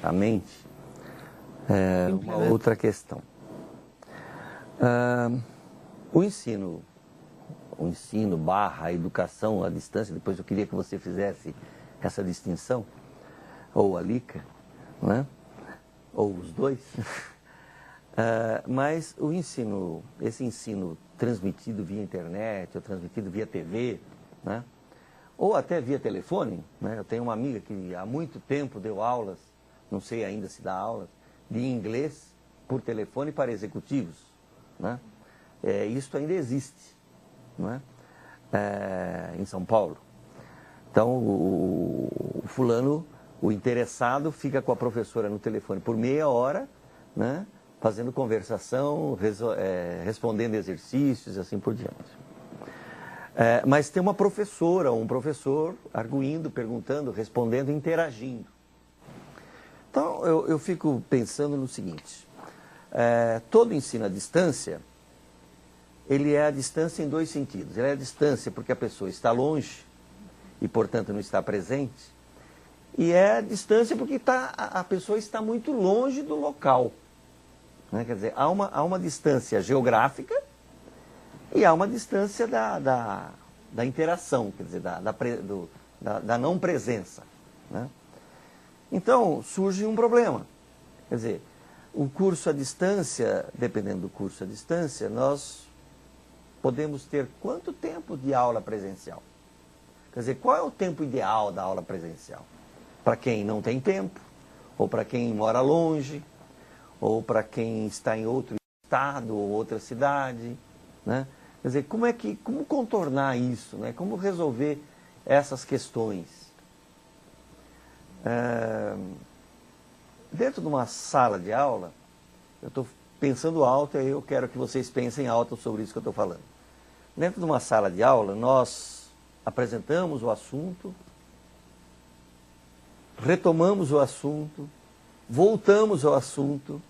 à mente uma outra questão. O ensino barra a educação à distância, depois eu queria que você fizesse essa distinção, ou a Lica, né? Ou os dois. Mas esse ensino transmitido via internet, ou transmitido via TV, né? Ou até via telefone, né? Eu tenho uma amiga que há muito tempo deu aulas, não sei ainda se dá aulas, de inglês por telefone para executivos, né? Isso ainda existe, não é? Em São Paulo. Então, o fulano, o interessado, fica com a professora no telefone por meia hora, né? Fazendo conversação, respondendo exercícios e assim por diante. Mas tem uma professora ou um professor arguindo, perguntando, respondendo, interagindo. Então, eu fico pensando no seguinte, todo ensino à distância, ele é à distância em dois sentidos. Ele é à distância porque a pessoa está longe e, portanto, não está presente. E é à distância porque a pessoa está muito longe do local. Né? Quer dizer, há uma distância geográfica e há uma distância da interação, quer dizer, da não presença. Né? Então, surge um problema. Quer dizer, o curso à distância, dependendo do curso à distância, nós podemos ter quanto tempo de aula presencial? Quer dizer, qual é o tempo ideal da aula presencial? Para quem não tem tempo, ou para quem mora longe, ou para quem está em outro estado ou outra cidade, né? Quer dizer, como contornar isso, né? Como resolver essas questões? Dentro de uma sala de aula, eu estou pensando alto e eu quero que vocês pensem alto sobre isso que eu estou falando. Dentro de uma sala de aula, nós apresentamos o assunto, retomamos o assunto, voltamos ao assunto,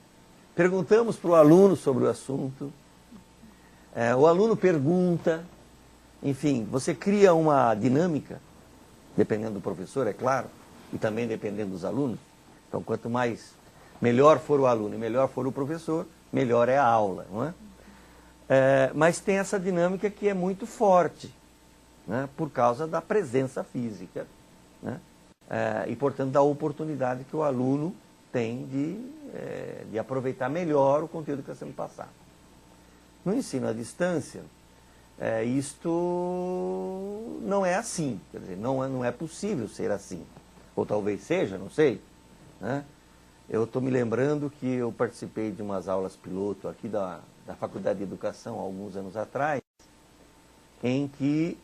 perguntamos para o aluno sobre o assunto, o aluno pergunta, enfim, você cria uma dinâmica, dependendo do professor, é claro, e também dependendo dos alunos. Então, quanto melhor for o aluno e melhor for o professor, melhor é a aula, não é? Mas tem essa dinâmica que é muito forte, né, por causa da presença física, né, e, portanto, da oportunidade que o aluno tem de aproveitar melhor o conteúdo que está sendo passado. No ensino à distância, isto não é assim, quer dizer, não é possível ser assim, ou talvez seja, não sei, né? Eu estou me lembrando que eu participei de umas aulas piloto aqui da Faculdade de Educação, há alguns anos atrás, em que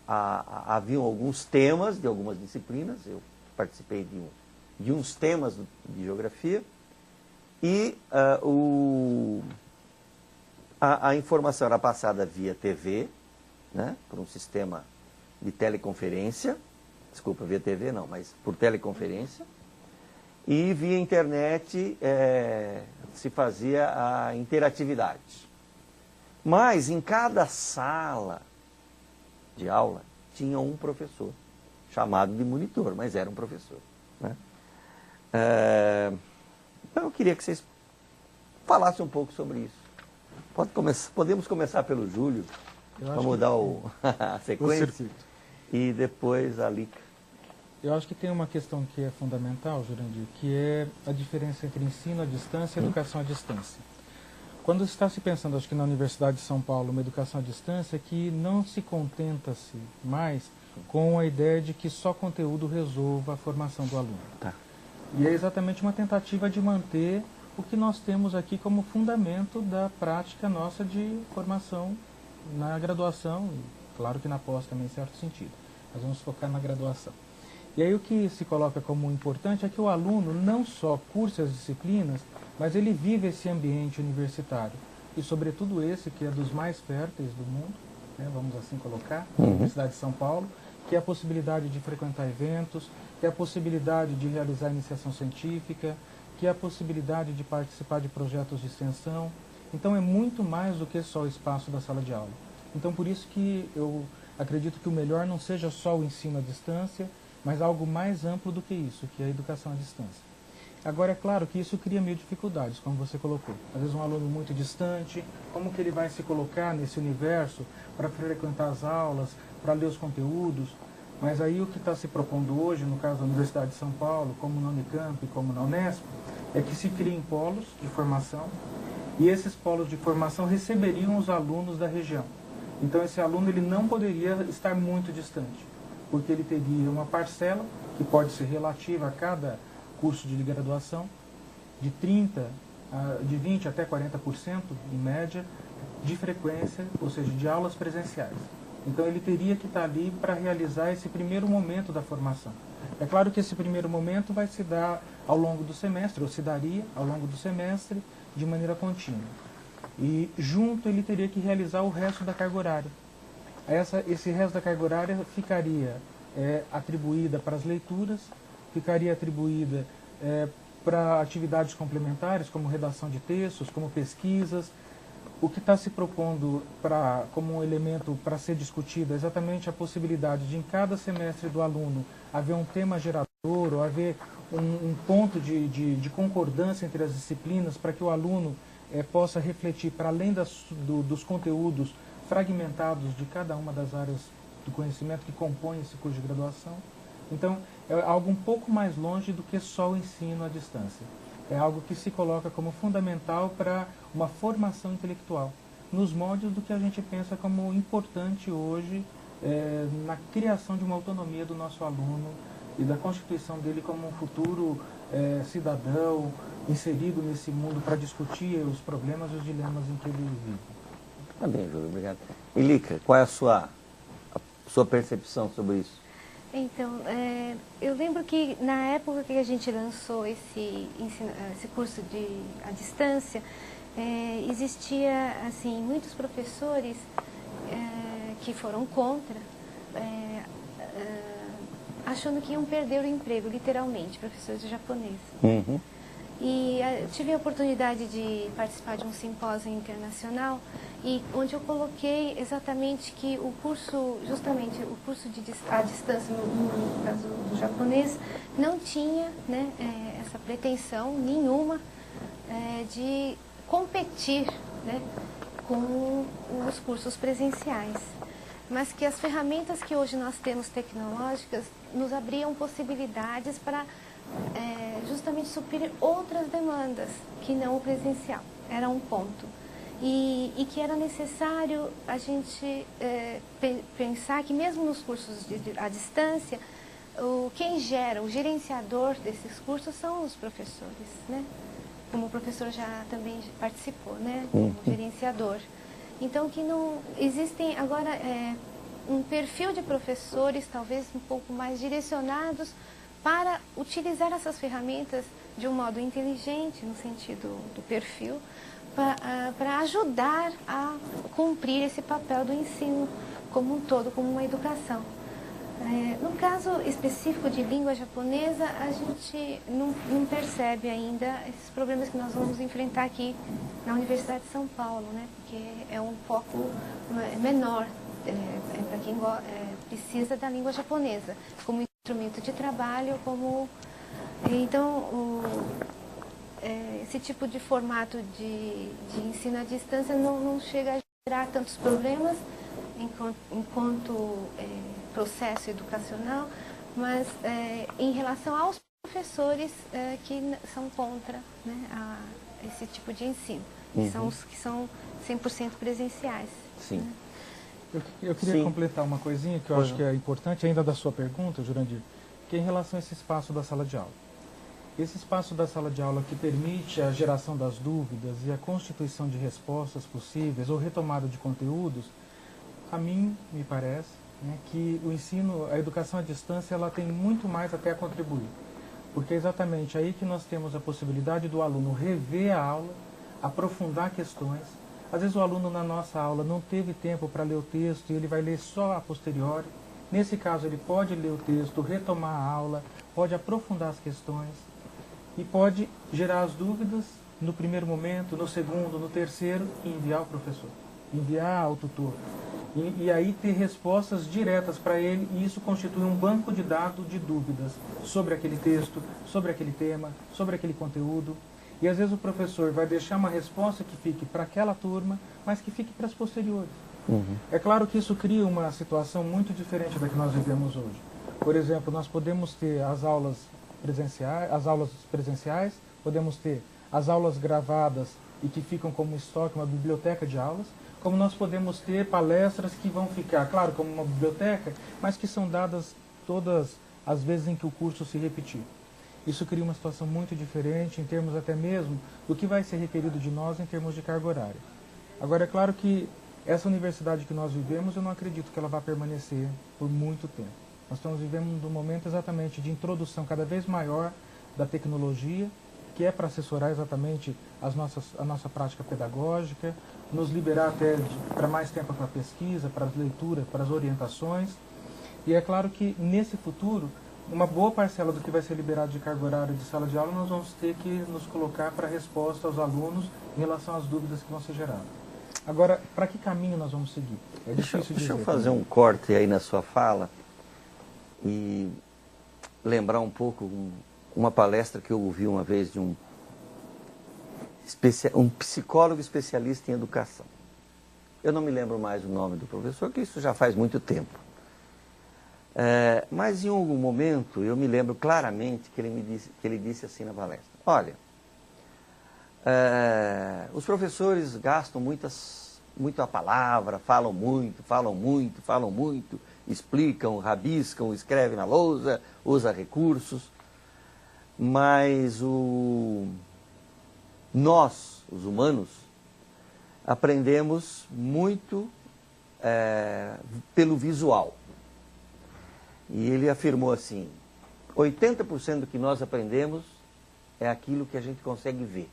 haviam alguns temas de algumas disciplinas, eu participei de uns temas de geografia, e a informação era passada via TV, né, por um sistema de teleconferência, desculpa, via TV não, mas por teleconferência, e via internet se fazia a interatividade. Mas em cada sala de aula tinha um professor, chamado de monitor, mas era um professor. Né? Então eu queria que vocês falassem um pouco sobre isso. Podemos começar pelo Júlio, para mudar a sequência, e depois a Lica. Eu acho que tem uma questão que é fundamental, Jurandir, que é a diferença entre ensino à distância e educação à distância. Quando está se pensando, acho que na Universidade de São Paulo, uma educação à distância que não se contenta-se mais com a ideia de que só conteúdo resolva a formação do aluno. Tá. E é exatamente uma tentativa de manter o que nós temos aqui como fundamento da prática nossa de formação na graduação, e claro que na pós também em certo sentido. Nós vamos focar na graduação. E aí o que se coloca como importante é que o aluno não só cursa as disciplinas, mas ele vive esse ambiente universitário. E sobretudo esse, que é dos mais férteis do mundo, né, vamos assim colocar, a Universidade de São Paulo, que é a possibilidade de frequentar eventos, que é a possibilidade de realizar iniciação científica, que é a possibilidade de participar de projetos de extensão. Então é muito mais do que só o espaço da sala de aula. Então por isso que eu acredito que o melhor não seja só o ensino à distância, mas algo mais amplo do que isso, que é a educação à distância. Agora, é claro que isso cria mil dificuldades, como você colocou. Às vezes um aluno muito distante, como que ele vai se colocar nesse universo para frequentar as aulas, para ler os conteúdos? Mas aí o que está se propondo hoje, no caso da Universidade de São Paulo, como na Unicamp, como na Unesp, é que se criem polos de formação, e esses polos de formação receberiam os alunos da região. Então esse aluno ele não poderia estar muito distante, porque ele teria uma parcela, que pode ser relativa a cada curso de graduação, de 20 até 40% em média, de frequência, ou seja, de aulas presenciais. Então ele teria que estar ali para realizar esse primeiro momento da formação. É claro que esse primeiro momento vai se dar ao longo do semestre, ou se daria ao longo do semestre, de maneira contínua. E junto ele teria que realizar o resto da carga horária. Esse resto da carga horária ficaria atribuída para as leituras, ficaria atribuída para atividades complementares, como redação de textos, como pesquisas. O que está se propondo como um elemento para ser discutido é exatamente a possibilidade de, em cada semestre do aluno, haver um tema gerador, ou haver um ponto de concordância entre as disciplinas, para que o aluno possa refletir, para além dos conteúdos fragmentados de cada uma das áreas do conhecimento que compõem esse curso de graduação. Então, é algo um pouco mais longe do que só o ensino à distância. É algo que se coloca como fundamental para uma formação intelectual, nos moldes do que a gente pensa como importante hoje na criação de uma autonomia do nosso aluno e da constituição dele como um futuro cidadão, inserido nesse mundo para discutir os problemas e os dilemas em que ele vive. Tá bem, Júlio, obrigado. Elica, qual é a sua percepção sobre isso? Então, eu lembro que na época que a gente lançou esse curso à distância, existia assim, muitos professores que foram contra, achando que iam perder o emprego, literalmente, professores de japonês. Uhum. E tive a oportunidade de participar de um simpósio internacional, e onde eu coloquei exatamente que o curso, justamente o curso à distância, no caso do japonês, não tinha essa pretensão nenhuma de competir com os cursos presenciais, mas que as ferramentas que hoje nós temos tecnológicas nos abriam possibilidades para justamente suprir outras demandas que não o presencial. Era um ponto. E que era necessário a gente pensar que mesmo nos cursos à distância, quem gera, o gerenciador desses cursos são os professores, né? Como o professor já também participou, né? Como gerenciador. Então, que não existem agora um perfil de professores talvez um pouco mais direcionados para utilizar essas ferramentas de um modo inteligente, no sentido do perfil, para ajudar a cumprir esse papel do ensino como um todo, como uma educação. No caso específico de língua japonesa, a gente não percebe ainda esses problemas que nós vamos enfrentar aqui na Universidade de São Paulo, né? Porque é um foco menor para quem precisa da língua japonesa, como instrumento de trabalho, então esse tipo de formato de ensino à distância não chega a gerar tantos problemas enquanto processo educacional, mas em relação aos professores que são contra, né, esse tipo de ensino, que são os que são 100% presenciais. Sim. Né? Eu queria completar uma coisinha que eu acho que é importante, ainda da sua pergunta, Jurandir, que é em relação a esse espaço da sala de aula. Esse espaço da sala de aula que permite a geração das dúvidas e a constituição de respostas possíveis ou retomada de conteúdos, a mim me parece que o ensino, a educação à distância, ela tem muito mais até a contribuir. Porque é exatamente aí que nós temos a possibilidade do aluno rever a aula, aprofundar questões. Às vezes o aluno na nossa aula não teve tempo para ler o texto e ele vai ler só a posteriori. Nesse caso ele pode ler o texto, retomar a aula, pode aprofundar as questões e pode gerar as dúvidas no primeiro momento, no segundo, no terceiro e enviar ao professor. enviar ao tutor. E aí ter respostas diretas para ele, e isso constitui um banco de dados de dúvidas sobre aquele texto, sobre aquele tema, sobre aquele conteúdo. E às vezes o professor vai deixar uma resposta que fique para aquela turma, mas que fique para as posteriores. É claro que isso cria uma situação muito diferente da que nós vivemos hoje. Por exemplo, nós podemos ter as aulas presenciais, podemos ter as aulas gravadas e que ficam como estoque, uma biblioteca de aulas, como nós podemos ter palestras que vão ficar, claro, como uma biblioteca, mas que são dadas todas as vezes em que o curso se repetir. Isso cria uma situação muito diferente em termos até mesmo do que vai ser requerido de nós em termos de carga horária. Agora, é claro que essa universidade que nós vivemos, eu não acredito que ela vá permanecer por muito tempo. Nós estamos vivendo um momento exatamente de introdução cada vez maior da tecnologia, que é para assessorar exatamente a nossa prática pedagógica, nos liberar até para mais tempo para a pesquisa, para a leitura, para as orientações. E é claro que nesse futuro, uma boa parcela do que vai ser liberado de carga horária de sala de aula, nós vamos ter que nos colocar para resposta aos alunos em relação às dúvidas que vão ser geradas. Agora, para que caminho nós vamos seguir? É difícil dizer. Deixa eu fazer um corte aí na sua fala e lembrar um pouco uma palestra que eu ouvi uma vez de um psicólogo especialista em educação. Eu não me lembro mais o nome do professor, que isso já faz muito tempo. Mas em algum momento eu me lembro claramente que ele disse assim na palestra: olha, os professores gastam muito a palavra, falam muito, explicam, rabiscam, escrevem na lousa, usam recursos, mas nós, os humanos, aprendemos muito pelo visual. E ele afirmou assim: 80% do que nós aprendemos é aquilo que a gente consegue ver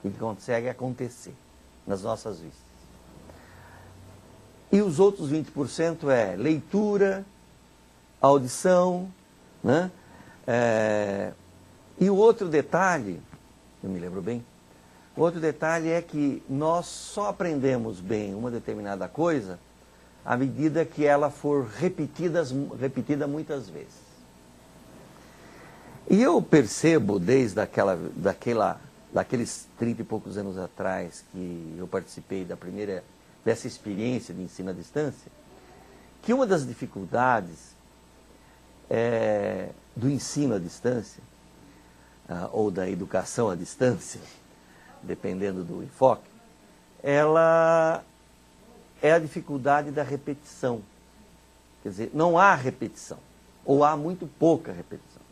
e que consegue acontecer nas nossas vistas. E os outros 20% é leitura, audição, né? E o outro detalhe, eu me lembro bem, o outro detalhe é que nós só aprendemos bem uma determinada coisa à medida que ela for repetida muitas vezes. E eu percebo desde daqueles 30 e poucos anos atrás que eu participei dessa experiência de ensino à distância, que uma das dificuldades do ensino à distância, ou da educação à distância, dependendo do enfoque, ela é a dificuldade da repetição. Quer dizer, não há repetição, ou há muito pouca repetição.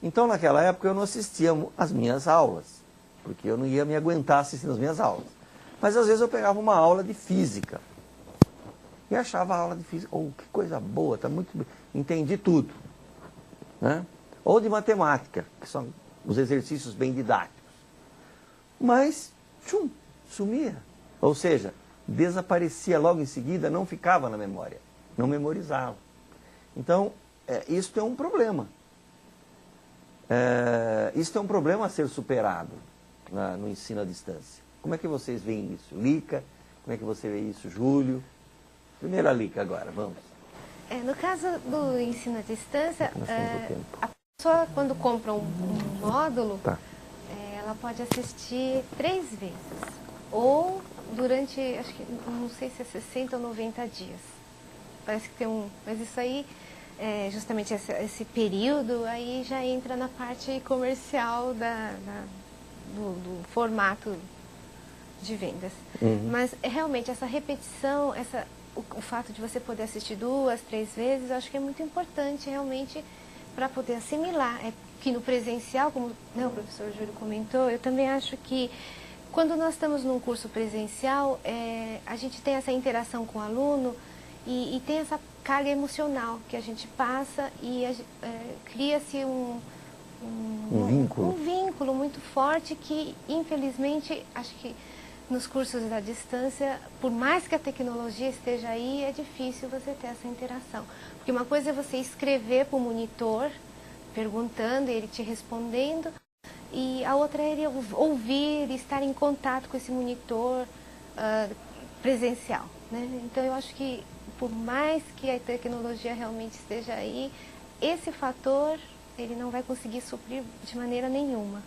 Então, naquela época, eu não assistia às minhas aulas, porque eu não ia me aguentar assistindo as minhas aulas. Mas, às vezes, eu pegava uma aula de física e achava a aula de física, que coisa boa, tá muito bem, entendi tudo. Né? Ou de matemática, que são os exercícios bem didáticos. Mas, sumia. Ou seja, desaparecia logo em seguida, não ficava na memória, não memorizava. Então, isso é um problema. Isso é um problema a ser superado no ensino à distância. Como é que vocês veem isso? Lica, como é que você vê isso, Júlio? Primeiro a Lica agora, vamos. No caso do ensino à distância, a pessoa quando compra um módulo, ela pode assistir 3 vezes. Ou durante, acho que, não sei se é 60 ou 90 dias. Parece que tem mas isso aí, justamente esse período, aí já entra na parte comercial do formato de vendas. Mas realmente essa repetição, o fato de você poder assistir 2, 3 vezes, eu acho que é muito importante realmente para poder assimilar. Que no presencial, como o professor Júlio comentou, eu também acho que quando nós estamos num curso presencial, a gente tem essa interação com o aluno e tem essa carga emocional que a gente passa e cria-se um vínculo muito forte que, infelizmente, acho que nos cursos da distância, por mais que a tecnologia esteja aí, é difícil você ter essa interação. Porque uma coisa é você escrever para o monitor, perguntando e ele te respondendo, e a outra é ele ouvir, estar em contato com esse monitor, presencial, né? Então eu acho que por mais que a tecnologia realmente esteja aí, esse fator ele não vai conseguir suprir de maneira nenhuma.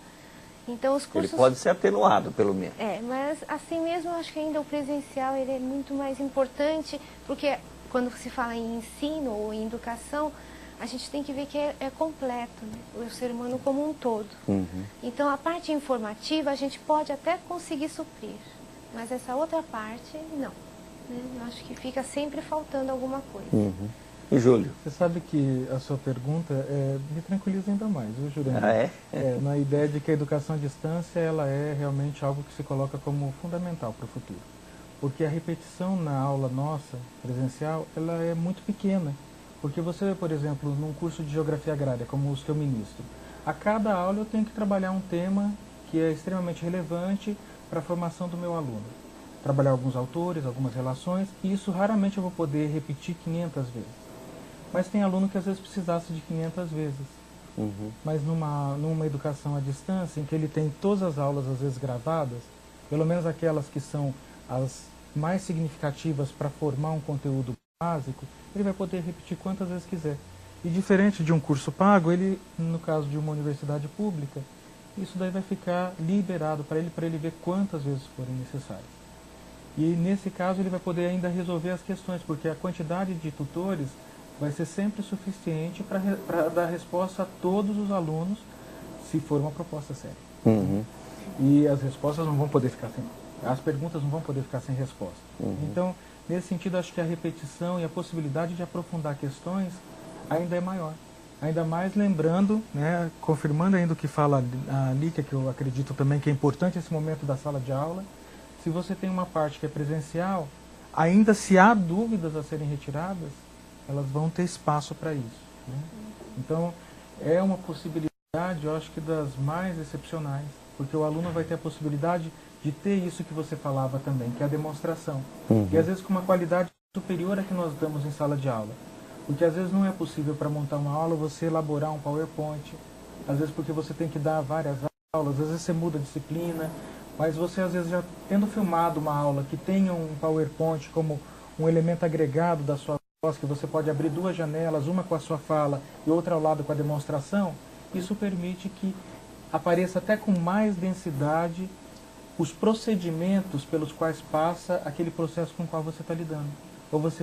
Então os cursos... Ele pode ser atenuado, pelo menos. Mas assim mesmo eu acho que ainda o presencial ele é muito mais importante, porque quando se fala em ensino ou em educação, a gente tem que ver que é completo, né? O ser humano como um todo. Então a parte informativa a gente pode até conseguir suprir, mas essa outra parte não. Né? Eu acho que fica sempre faltando alguma coisa. E Júlio? Você sabe que a sua pergunta me tranquiliza ainda mais, viu, Jurandir? Ah, é? Na ideia de que a educação à distância ela é realmente algo que se coloca como fundamental para o futuro. Porque a repetição na aula nossa, presencial, ela é muito pequena. Porque você, por exemplo, num curso de Geografia Agrária, como os que eu ministro, a cada aula eu tenho que trabalhar um tema que é extremamente relevante para a formação do meu aluno. Trabalhar alguns autores, algumas relações, e isso raramente eu vou poder repetir 500 vezes. Mas tem aluno que às vezes precisasse de 500 vezes. Mas numa educação à distância, em que ele tem todas as aulas às vezes gravadas, pelo menos aquelas que são as mais significativas para formar um conteúdo básico, ele vai poder repetir quantas vezes quiser. E diferente de um curso pago, ele, no caso de uma universidade pública, isso daí vai ficar liberado para ele ver quantas vezes forem necessárias. E nesse caso ele vai poder ainda resolver as questões, porque a quantidade de tutores vai ser sempre suficiente para dar resposta a todos os alunos, se for uma proposta séria. E as respostas não vão poder ficar sem... As perguntas não vão poder ficar sem resposta. Então, nesse sentido, acho que a repetição e a possibilidade de aprofundar questões ainda é maior. Ainda mais lembrando, né, confirmando ainda o que fala a Líquia, que eu acredito também que é importante esse momento da sala de aula, se você tem uma parte que é presencial, ainda se há dúvidas a serem retiradas, elas vão ter espaço para isso. Né? Então, é uma possibilidade, eu acho que das mais excepcionais, porque o aluno vai ter a possibilidade de ter isso que você falava também, que é a demonstração. E às vezes com uma qualidade superior à que nós damos em sala de aula. Porque às vezes não é possível para montar uma aula você elaborar um PowerPoint, às vezes porque você tem que dar várias aulas, às vezes você muda a disciplina, mas você às vezes já tendo filmado uma aula que tenha um PowerPoint como um elemento agregado da sua voz, que você pode abrir duas janelas, uma com a sua fala e outra ao lado com a demonstração, isso permite que apareça até com mais densidade os procedimentos pelos quais passa aquele processo com o qual você está lidando. Ou você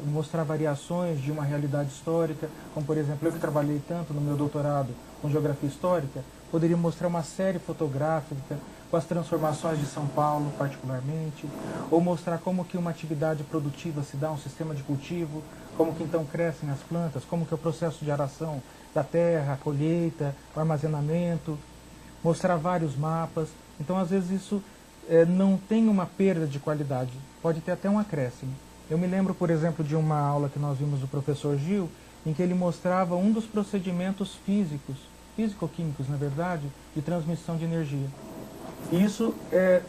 mostrar variações de uma realidade histórica, como por exemplo, eu que trabalhei tanto no meu doutorado com geografia histórica, poderia mostrar uma série fotográfica com as transformações de São Paulo particularmente, ou mostrar como que uma atividade produtiva se dá, um sistema de cultivo, como que então crescem as plantas, como que é o processo de aração da terra, a colheita, o armazenamento, mostrar vários mapas. Então, às vezes, isso não tem uma perda de qualidade, pode ter até um acréscimo. Eu me lembro, por exemplo, de uma aula que nós vimos do professor Gil, em que ele mostrava um dos procedimentos físicos, físico-químicos, na verdade, de transmissão de energia. E isso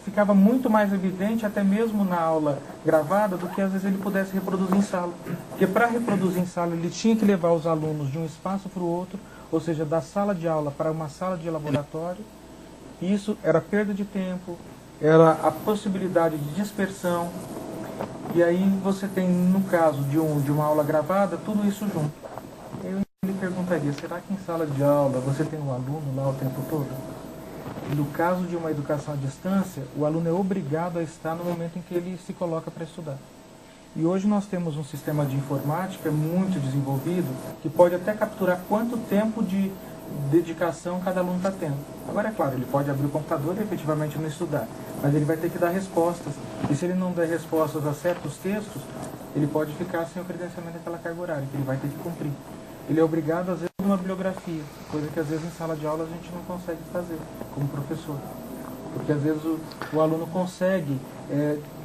ficava muito mais evidente, até mesmo na aula gravada, do que às vezes ele pudesse reproduzir em sala. Porque para reproduzir em sala, ele tinha que levar os alunos de um espaço para o outro, ou seja, da sala de aula para uma sala de laboratório. Isso era perda de tempo, era a possibilidade de dispersão. E aí você tem, no caso de uma aula gravada, tudo isso junto. Eu lhe perguntaria, será que em sala de aula você tem um aluno lá o tempo todo? No caso de uma educação à distância, o aluno é obrigado a estar no momento em que ele se coloca para estudar. E hoje nós temos um sistema de informática muito desenvolvido, que pode até capturar quanto tempo de dedicação cada aluno está tendo. Agora, é claro, ele pode abrir o computador e efetivamente não estudar, mas ele vai ter que dar respostas. E se ele não der respostas a certos textos, ele pode ficar sem o credenciamento daquela carga horária, que ele vai ter que cumprir. Ele é obrigado, às vezes, a uma bibliografia, coisa que às vezes em sala de aula a gente não consegue fazer, como professor. Porque às vezes o aluno consegue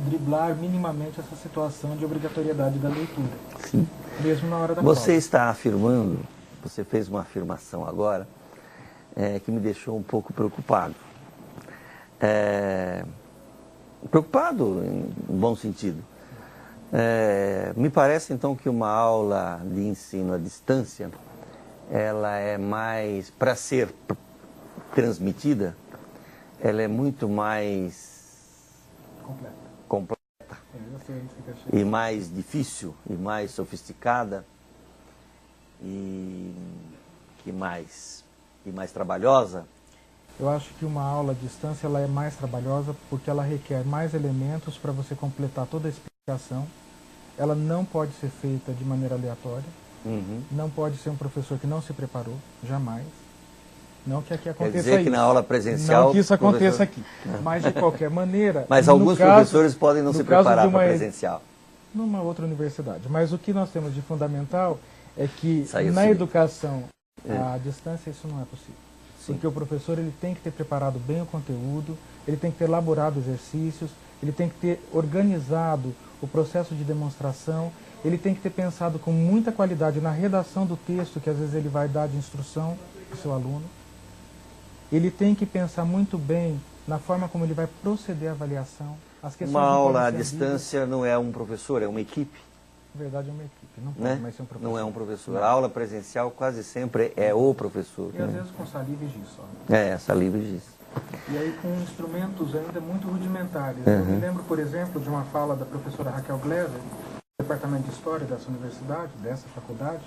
driblar minimamente essa situação de obrigatoriedade da leitura. Sim. Mesmo na hora da Você prova. está afirmando, você fez uma afirmação agora, que me deixou um pouco preocupado. Preocupado em bom sentido. Me parece então que uma aula de ensino à distância, ela é mais, para ser transmitida, ela é muito mais Completa. e mais difícil, e mais sofisticada, e que mais trabalhosa? Eu acho que uma aula à distância ela é mais trabalhosa porque ela requer mais elementos para você completar toda a explicação. Ela não pode ser feita de maneira aleatória. Não pode ser um professor que não se preparou, jamais. Não que aqui aconteça isso. Quer dizer que na aula presencial... Não que isso aconteça aqui. Mas, de qualquer maneira... Mas alguns professores podem não se preparar para presencial. Numa outra universidade. Mas o que nós temos de fundamental é que na educação à distância isso não é possível. Sim. Porque o professor ele tem que ter preparado bem o conteúdo, ele tem que ter elaborado exercícios, ele tem que ter organizado o processo de demonstração, ele tem que ter pensado com muita qualidade na redação do texto que às vezes ele vai dar de instrução para o seu aluno. Ele tem que pensar muito bem na forma como ele vai proceder à avaliação. As questões uma aula à distância não é um professor, é uma equipe. Na verdade é uma equipe, não pode mais ser um professor. Não é um professor. A aula presencial quase sempre é o professor. E às vezes com saliva e giz só. Saliva e giz. E aí com instrumentos ainda muito rudimentares. Eu me lembro, por exemplo, de uma fala da professora Raquel Gleiser, do Departamento de História dessa universidade, dessa faculdade,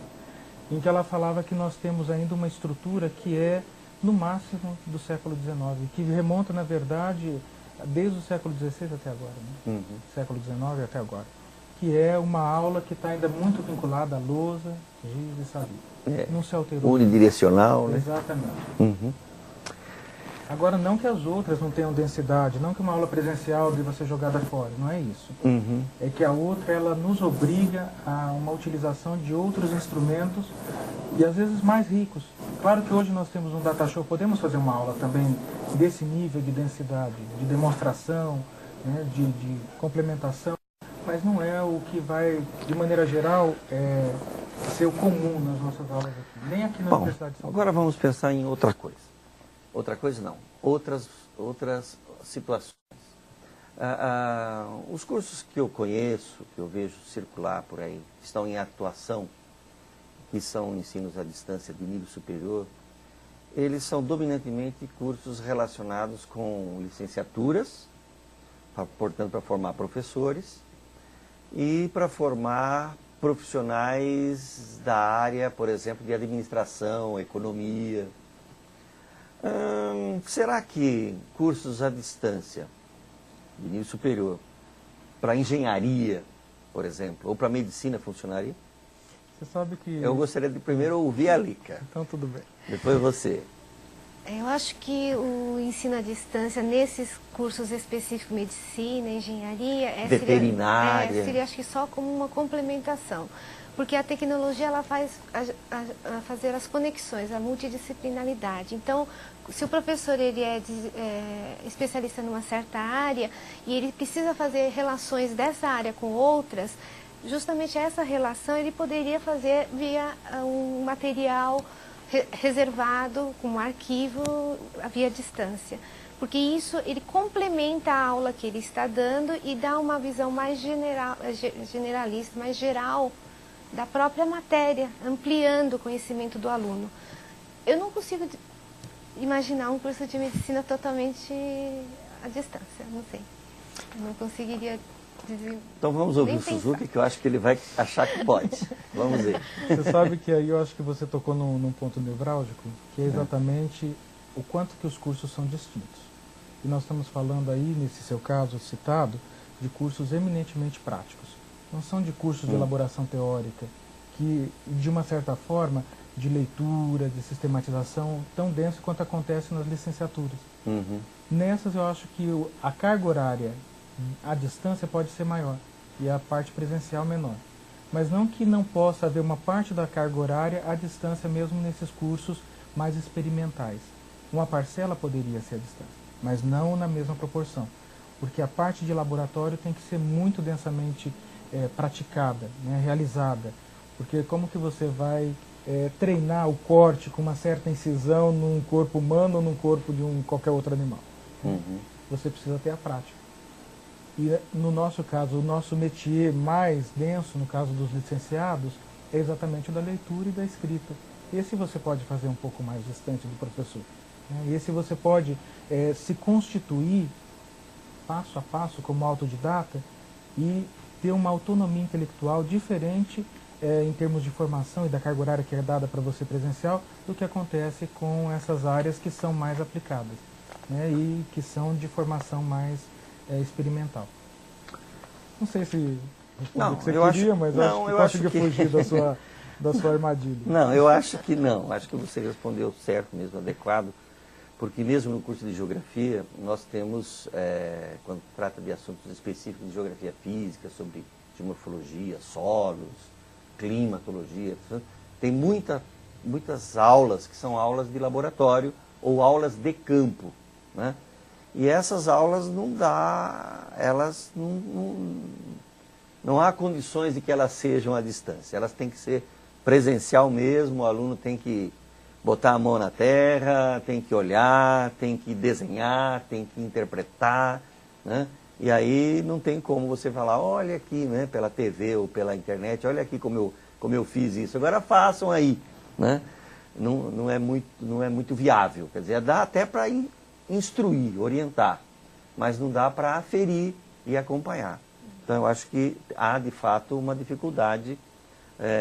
em que ela falava que nós temos ainda uma estrutura que é, no máximo, do século XIX, que remonta, na verdade, desde o século XVI até agora, né? Século XIX até agora. Que é uma aula que está ainda muito vinculada à lousa, giz e saliva. Não se alterou. Unidirecional, né? Exatamente. Agora, não que as outras não tenham densidade, não que uma aula presencial deva ser jogada fora, não é isso. É que a outra, ela nos obriga a uma utilização de outros instrumentos e às vezes mais ricos. Claro que hoje nós temos um data show, podemos fazer uma aula também desse nível de densidade, de demonstração, né, de complementação, mas não é o que vai, de maneira geral, ser o comum nas nossas aulas aqui, nem aqui na Universidade de São Paulo. Agora vamos pensar em outra coisa. Outra coisa não, outras situações. Os cursos que eu conheço, que eu vejo circular por aí, que estão em atuação, que são ensinos à distância de nível superior, eles são dominantemente cursos relacionados com licenciaturas, portanto para formar professores, e para formar profissionais da área, por exemplo, de administração, economia. Será que cursos à distância, de nível superior, para engenharia, por exemplo, ou para medicina funcionaria? Você sabe que... Eu gostaria de primeiro ouvir a Lica. Então tudo bem. Depois você. Eu acho que o ensino à distância, nesses cursos específicos, medicina, engenharia... veterinária. Seria acho que só como uma complementação. Porque a tecnologia ela faz fazer as conexões, a multidisciplinaridade. Então, se o professor ele é especialista numa certa área e ele precisa fazer relações dessa área com outras, justamente essa relação ele poderia fazer via um material reservado, como arquivo, via distância. Porque isso ele complementa a aula que ele está dando e dá uma visão mais generalista, mais geral da própria matéria, ampliando o conhecimento do aluno. Eu não consigo imaginar um curso de medicina totalmente à distância, não sei. Eu não conseguiria dizer... Então vamos ouvir o Suzuki, que eu acho que ele vai achar que pode. Vamos ver. Você sabe que aí eu acho que você tocou num ponto nevrálgico, que é exatamente o quanto que os cursos são distintos. E nós estamos falando aí, nesse seu caso citado, de cursos eminentemente práticos. Não são de cursos de elaboração teórica, que, de uma certa forma, de leitura, de sistematização, tão denso quanto acontece nas licenciaturas. Nessas, eu acho que a carga horária à distância pode ser maior e a parte presencial menor. Mas não que não possa haver uma parte da carga horária à distância mesmo nesses cursos mais experimentais. Uma parcela poderia ser à distância, mas não na mesma proporção. Porque a parte de laboratório tem que ser muito densamente praticada, né, realizada, porque como que você vai treinar o corte com uma certa incisão num corpo humano ou num corpo de qualquer outro animal? Você precisa ter a prática. E no nosso caso, o nosso métier mais denso, no caso dos licenciados, é exatamente o da leitura e da escrita. Esse você pode fazer um pouco mais distante do professor, né? Esse você pode se constituir passo a passo como autodidata e ter uma autonomia intelectual diferente em termos de formação e da carga horária que é dada para você presencial, do que acontece com essas áreas que são mais aplicadas, né, e que são de formação mais experimental. Não sei se respondeu o que você queria, mas acho que conseguiu fugir da sua armadilha. Não, eu acho que não. Acho que você respondeu certo mesmo, adequado, porque mesmo no curso de Geografia, nós temos, quando trata de assuntos específicos de Geografia Física, sobre geomorfologia, solos, climatologia, tem muitas aulas que são aulas de laboratório ou aulas de campo, né? E essas aulas não há condições de que elas sejam à distância. Elas têm que ser presencial mesmo, o aluno tem que botar a mão na terra, tem que olhar, tem que desenhar, tem que interpretar, né? E aí não tem como você falar, olha aqui, né, pela TV ou pela internet, olha aqui como eu fiz isso, agora façam aí, né? Não é muito viável, quer dizer, dá até para instruir, orientar, mas não dá para aferir e acompanhar. Então eu acho que há de fato uma dificuldade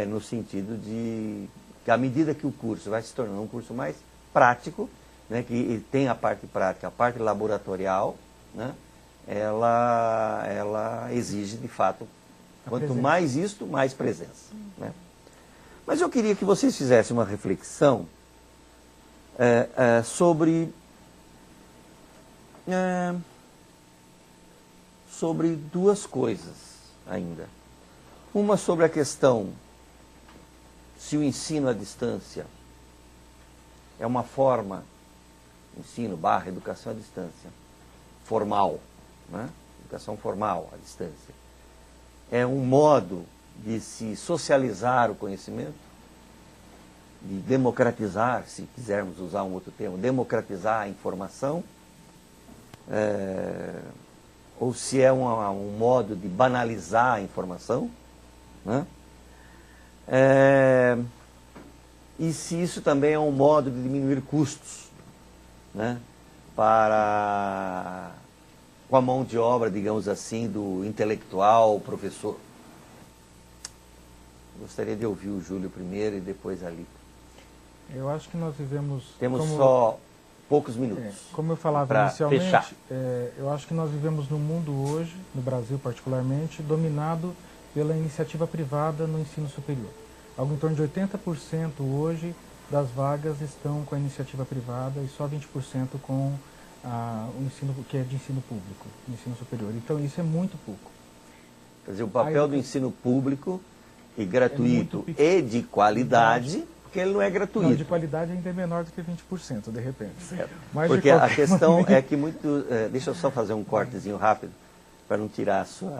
no sentido de que à medida que o curso vai se tornando um curso mais prático, né, que tem a parte prática, a parte laboratorial, né, ela exige de fato, quanto mais isto, mais presença, né? Mas eu queria que vocês fizessem uma reflexão sobre duas coisas ainda. Uma sobre a questão se o ensino à distância é uma forma, educação à distância, formal, né? Educação formal à distância. É um modo de se socializar o conhecimento, de democratizar, se quisermos usar um outro termo, democratizar a informação, ou se é um modo de banalizar a informação, né? E se isso também é um modo de diminuir custos, né, com a mão de obra, digamos assim, do intelectual professor. Gostaria de ouvir o Júlio primeiro e depois a Lita. Eu acho que nós vivemos... Temos só poucos minutos. Como eu falava inicialmente, eu acho que nós vivemos num mundo hoje, no Brasil particularmente, dominado pela iniciativa privada no ensino superior. Algo em torno de 80% hoje das vagas estão com a iniciativa privada e só 20% com o ensino que é de ensino público, ensino superior. Então isso é muito pouco. Quer dizer, o papel do ensino público e gratuito e de qualidade, porque ele não é gratuito. Não, de qualidade ainda é menor do que 20%, de repente. Mas porque a questão é que muito... deixa eu só fazer um cortezinho rápido, para não tirar seu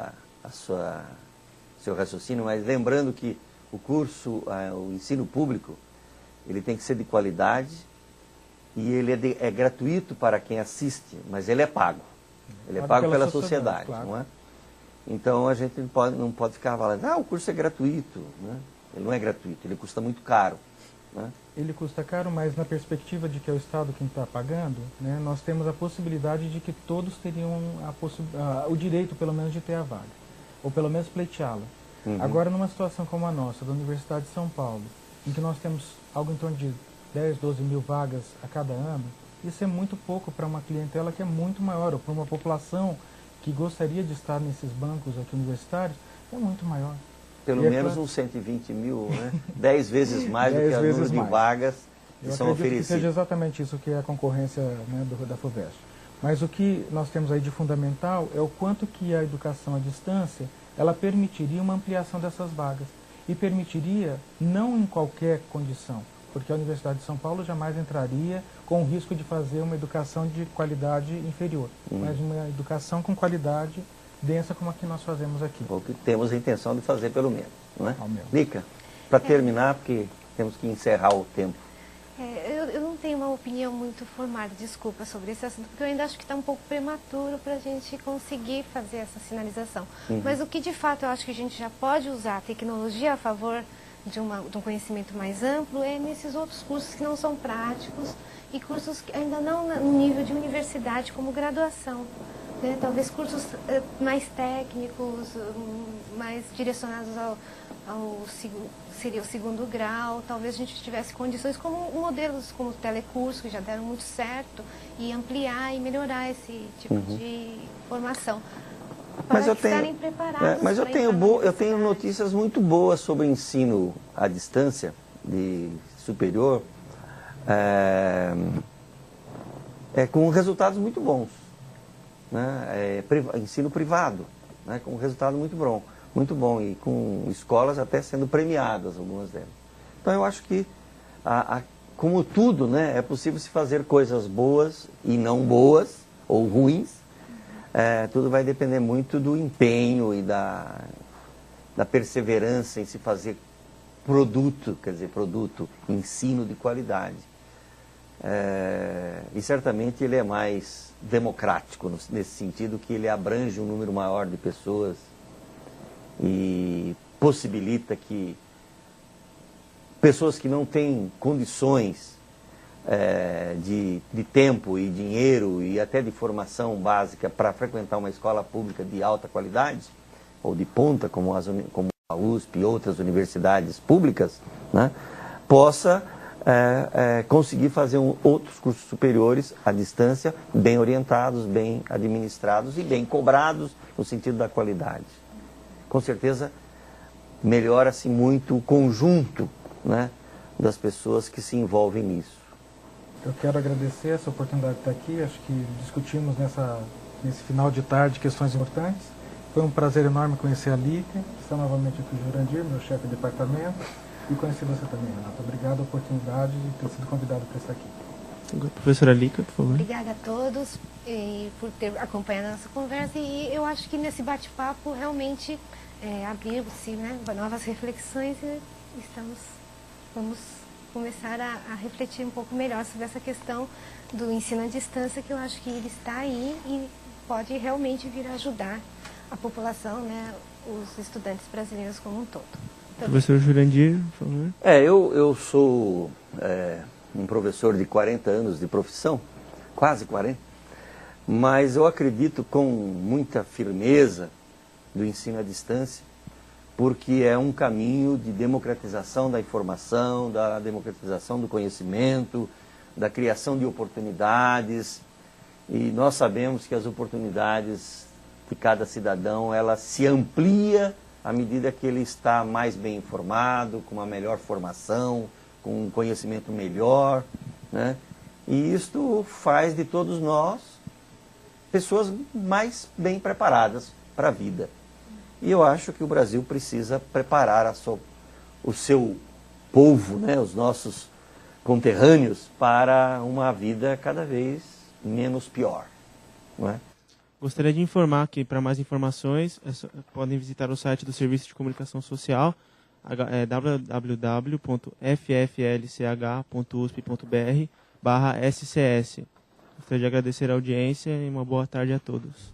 raciocínio, mas lembrando que o curso, o ensino público, ele tem que ser de qualidade e ele é gratuito para quem assiste, mas ele é pago. Ele é pago pela sociedade, claro. Não é? Então a gente não pode ficar falando, o curso é gratuito, né? Ele não é gratuito, ele custa muito caro, né? Ele custa caro, mas na perspectiva de que é o Estado quem está pagando, né, nós temos a possibilidade de que todos teriam o direito, pelo menos, de ter a vaga, ou pelo menos pleiteá-la. Agora, numa situação como a nossa, da Universidade de São Paulo, em que nós temos algo em torno de 10, 12 mil vagas a cada ano, isso é muito pouco para uma clientela que é muito maior, ou para uma população que gostaria de estar nesses bancos aqui universitários, é muito maior. Pelo menos uns 120 mil, né? 10 vezes mais do que o número de vagas que são oferecidas. Que seja exatamente isso que é a concorrência, né, da FUVEST. Mas o que nós temos aí de fundamental é o quanto que a educação à distância ela permitiria uma ampliação dessas vagas. E permitiria, não em qualquer condição, porque a Universidade de São Paulo jamais entraria com o risco de fazer uma educação de qualidade inferior, mas uma educação com qualidade densa como a que nós fazemos aqui. O que temos a intenção de fazer, pelo menos. Não é? Lica, para terminar, porque temos que encerrar o tempo. Eu não tenho uma opinião muito formada, desculpa, sobre esse assunto, porque eu ainda acho que está um pouco prematuro para a gente conseguir fazer essa sinalização. Mas o que de fato eu acho que a gente já pode usar a tecnologia a favor de um conhecimento mais amplo é nesses outros cursos que não são práticos e cursos que ainda não no nível de universidade como graduação. né? Talvez cursos mais técnicos, mais direcionados seria o segundo grau. Talvez a gente tivesse condições como modelos como o telecurso, que já deram muito certo, e ampliar e melhorar esse tipo de formação. Mas eu estarem preparados mas eu tenho notícias muito boas sobre o ensino à distância de superior, com resultados muito bons, né? Ensino privado, né? Com resultado muito bom e com escolas até sendo premiadas, algumas delas. Então eu acho que, como tudo, né, é possível se fazer coisas boas e não boas ou ruins. Tudo vai depender muito do empenho e da perseverança em se fazer ensino de qualidade. E certamente ele é mais democrático, nesse sentido que ele abrange um número maior de pessoas e possibilita que pessoas que não têm condições de tempo e dinheiro e até de formação básica para frequentar uma escola pública de alta qualidade, ou de ponta, como a USP e outras universidades públicas, né, possa conseguir fazer outros cursos superiores à distância, bem orientados, bem administrados e bem cobrados no sentido da qualidade. Com certeza, melhora-se muito o conjunto, né, das pessoas que se envolvem nisso. Eu quero agradecer essa oportunidade de estar aqui. Acho que discutimos nesse final de tarde questões importantes. Foi um prazer enorme conhecer a Lícia. Está novamente aqui o Jurandir, meu chefe de departamento, e conhecer você também, Renata. Obrigado pela oportunidade de ter sido convidado para estar aqui. Professora Lícia, por favor. Obrigada a todos por ter acompanhado a nossa conversa, e eu acho que nesse bate-papo realmente abriu-se, né, novas reflexões, e vamos começar a refletir um pouco melhor sobre essa questão do ensino à distância, que eu acho que ele está aí e pode realmente vir a ajudar a população, né, os estudantes brasileiros como um todo. Professor Jurandir, por favor. Eu sou um professor de 40 anos de profissão, quase 40, mas eu acredito com muita firmeza do ensino à distância, porque é um caminho de democratização da informação, da democratização do conhecimento, da criação de oportunidades. E nós sabemos que as oportunidades de cada cidadão, ela se amplia à medida que ele está mais bem informado, com uma melhor formação, com um conhecimento melhor, né? E isto faz de todos nós pessoas mais bem preparadas para a vida. E eu acho que o Brasil precisa preparar o seu povo, né, os nossos conterrâneos, para uma vida cada vez menos pior, não é? Gostaria de informar que, para mais informações, podem visitar o site do Serviço de Comunicação Social, www.fflch.usp.br/SCS. Gostaria de agradecer a audiência e uma boa tarde a todos.